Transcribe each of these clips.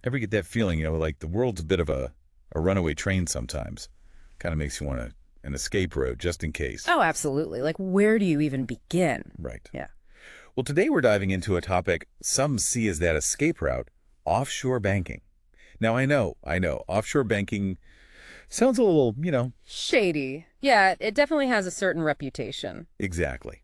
Ever get that feeling, like the world's a bit of a runaway train sometimes? Kind of makes you want an escape road just in case. Oh, absolutely. Like, where do you even begin? Right. Yeah. Well, today we're diving into a topic some see as that escape route, offshore banking. Now, I know, offshore banking sounds a little, Shady. Yeah, it definitely has a certain reputation. exactly.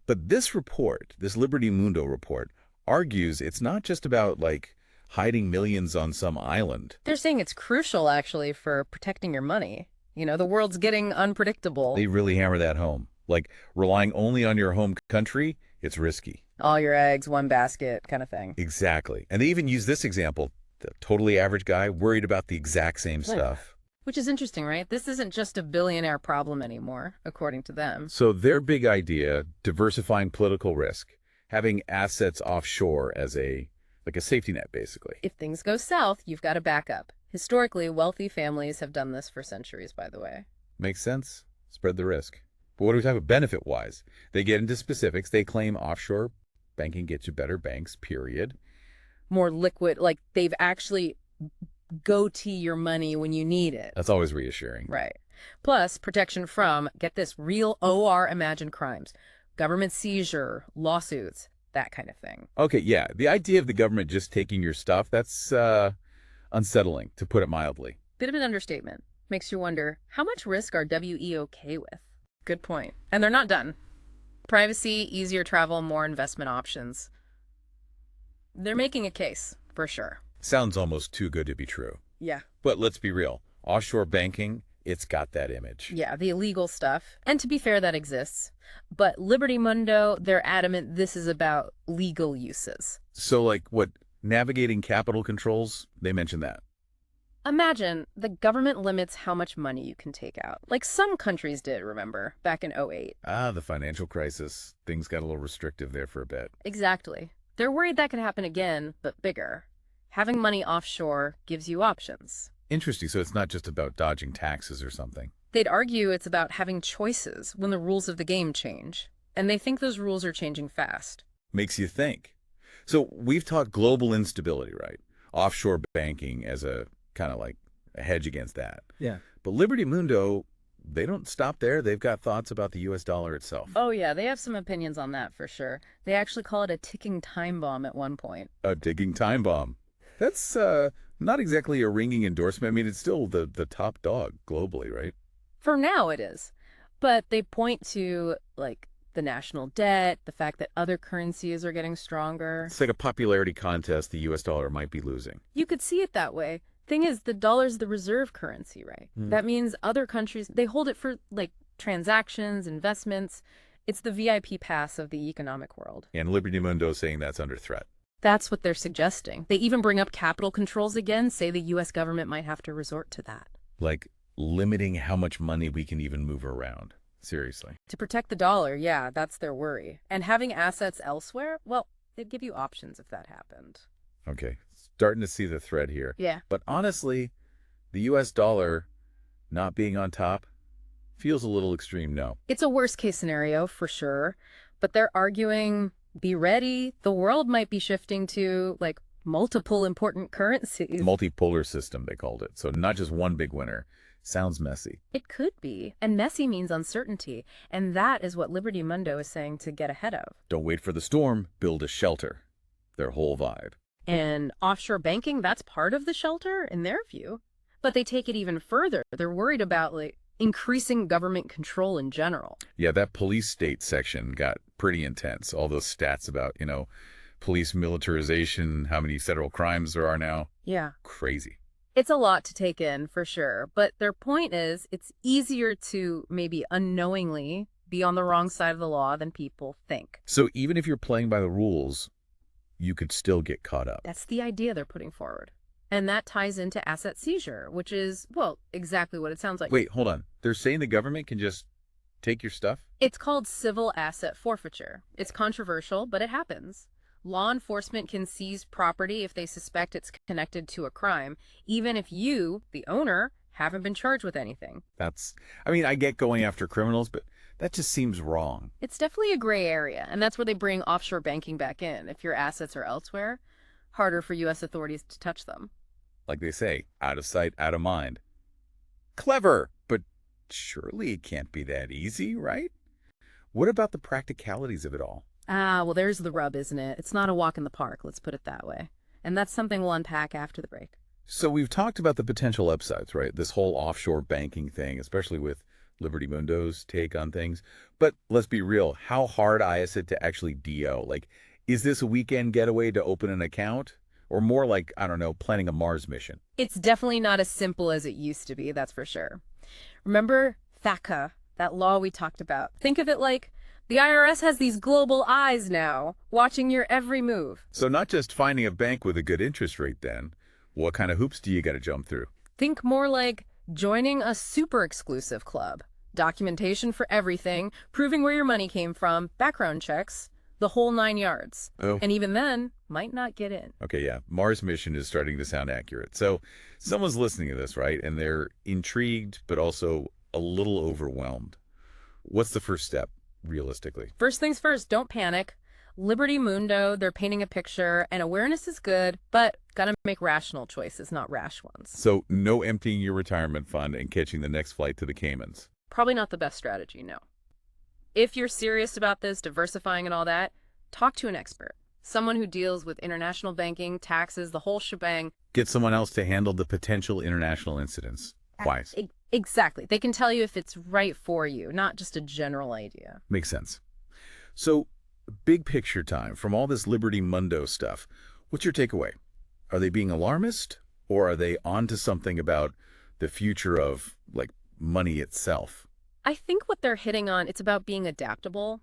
But this report, this Liberty Mundo report, argues it's not just about, like, hiding millions on some island. They're saying it's crucial, actually, for protecting your money. The world's getting unpredictable. They really hammer that home. Like, relying only on your home country, it's risky. All your eggs, one basket kind of thing. Exactly. And they even use this example, the totally average guy worried about the exact same Right. stuff. Which is interesting, right? This isn't just a billionaire problem anymore, according to them. So their big idea, diversifying political risk, having assets offshore as like a safety net, basically. If things go south, you've got a backup. Historically, wealthy families have done this for centuries, by the way. Makes sense. Spread the risk. But what do we talk about benefit-wise? They get into specifics. They claim offshore banking gets you better banks, period. More liquid, like they've actually go-to your money when you need it. That's always reassuring. Right. Plus, protection from, get this, real OR imagined crimes. Government seizure, lawsuits, that kind of thing. Okay, yeah. The idea of the government just taking your stuff, that's unsettling, to put it mildly. Bit of an understatement. Makes you wonder, how much risk are WE okay with? Good point. And they're not done. Privacy, easier travel, more investment options. They're making a case, for sure. Sounds almost too good to be true. Yeah. But let's be real. Offshore banking, it's got that image. Yeah, the illegal stuff. And to be fair, that exists. But Liberty Mundo, they're adamant this is about legal uses. So, like, what, navigating capital controls? They mentioned that. Imagine the government limits how much money you can take out. Like some countries did, remember, back in '08. Ah, the financial crisis. Things got a little restrictive there for a bit. Exactly. They're worried that could happen again, but bigger. Having money offshore gives you options. Interesting. So it's not just about dodging taxes or something. They'd argue it's about having choices when the rules of the game change. And they think those rules are changing fast. Makes you think. So we've talked global instability, right? Offshore banking as a kind of like a hedge against that. Yeah. But Liberty Mundo, they don't stop there. They've got thoughts about the U.S. dollar itself. Oh yeah, they have some opinions on that for sure. They actually call it a ticking time bomb at one point. A ticking time bomb. That's not exactly a ringing endorsement. I mean, it's still the top dog globally, right? For now it is. But they point to, like, the national debt, the fact that other currencies are getting stronger. It's like a popularity contest the U.S. dollar might be losing. You could see it that way. Thing is, the dollar's the reserve currency, right? That means other countries, they hold it for, like, transactions, investments. It's the VIP pass of the economic world. And Liberty Mundo is saying that's under threat. That's what they're suggesting. They even bring up capital controls again, say the U.S. government might have to resort to that. Like limiting how much money we can even move around. Seriously. To protect the dollar, yeah, that's their worry. And having assets elsewhere, well, they'd give you options if that happened. Okay. Starting to see the thread here. Yeah. But honestly, the U.S. dollar not being on top feels a little extreme, no. It's a worst case scenario for sure, but they're arguing, be ready. The world might be shifting to, like, multiple important currencies. Multipolar system, they called it. So not just one big winner. Sounds messy. It could be. And messy means uncertainty. And that is what Liberty Mundo is saying to get ahead of. Don't wait for the storm, build a shelter. Their whole vibe. And offshore banking, that's part of the shelter in their view. But they take it even further. They're worried about, like, increasing government control in general. Yeah, that police state section got pretty intense. All those stats about, police militarization, how many federal crimes there are now. Yeah. Crazy. It's a lot to take in, for sure. But their point is, it's easier to maybe unknowingly be on the wrong side of the law than people think. So even if you're playing by the rules, you could still get caught up. That's the idea they're putting forward. And that ties into asset seizure, which is, well, exactly what it sounds like. Wait, hold on. They're saying the government can just take your stuff? It's called civil asset forfeiture. It's controversial, but it happens. Law enforcement can seize property if they suspect it's connected to a crime, even if you, the owner, haven't been charged with anything. I get going after criminals, but that just seems wrong. It's definitely a gray area, and that's where they bring offshore banking back in, if your assets are elsewhere. harder for U.S. authorities to touch them. Like they say, out of sight, out of mind. Clever, but surely it can't be that easy, right? What about the practicalities of it all? Well, there's the rub, isn't it? It's not a walk in the park, let's put it that way. And that's something we'll unpack after the break. So we've talked about the potential upsides, right? This whole offshore banking thing, especially with Liberty Mundo's take on things. But let's be real, how hard is it to actually DO? Like, is this a weekend getaway to open an account? Or more like, I don't know, planning a Mars mission? It's definitely not as simple as it used to be, that's for sure. Remember FATCA, that law we talked about? Think of it like the IRS has these global eyes now, watching your every move. So not just finding a bank with a good interest rate then. What kind of hoops do you got to jump through? Think more like joining a super exclusive club. Documentation for everything, proving where your money came from, background checks, the whole 9 yards. Oh. And even then, might not get in. Okay, yeah. Mars mission is starting to sound accurate. So someone's listening to this, right? And they're intrigued, but also a little overwhelmed. What's the first step, realistically? First things first, don't panic. Liberty Mundo, they're painting a picture, and awareness is good, but gotta make rational choices, not rash ones. So no emptying your retirement fund and catching the next flight to the Caymans. Probably not the best strategy, no. If you're serious about this, diversifying and all that, talk to an expert. Someone who deals with international banking, taxes, the whole shebang. Get someone else to handle the potential international incidents. Wise. Exactly. They can tell you if it's right for you, not just a general idea. Makes sense. So, big picture time from all this Liberty Mundo stuff. What's your takeaway? Are they being alarmist, or are they onto something about the future of, like, money itself? I think what they're hitting on, it's about being adaptable.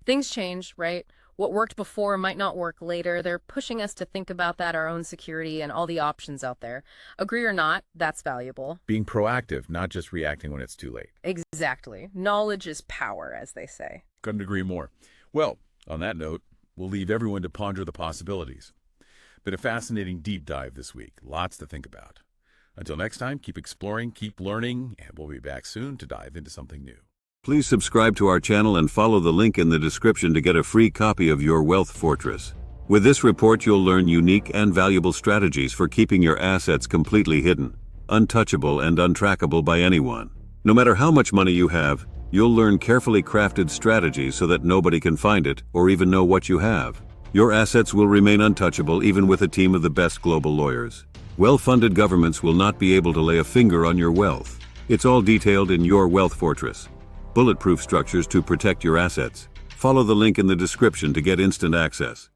Things change, right? What worked before might not work later. They're pushing us to think about that, our own security, and all the options out there. Agree or not, that's valuable. Being proactive, not just reacting when it's too late. Exactly. Knowledge is power, as they say. Couldn't agree more. Well, on that note, we'll leave everyone to ponder the possibilities. Been a fascinating deep dive this week. Lots to think about. Until next time, keep exploring, keep learning, and we'll be back soon to dive into something new. Please subscribe to our channel and follow the link in the description to get a free copy of Your Wealth Fortress. With this report, you'll learn unique and valuable strategies for keeping your assets completely hidden, untouchable and untrackable by anyone. No matter how much money you have, you'll learn carefully crafted strategies so that nobody can find it or even know what you have. Your assets will remain untouchable even with a team of the best global lawyers. Well-funded governments will not be able to lay a finger on your wealth. It's all detailed in Your Wealth Fortress. Bulletproof structures to protect your assets. Follow the link in the description to get instant access.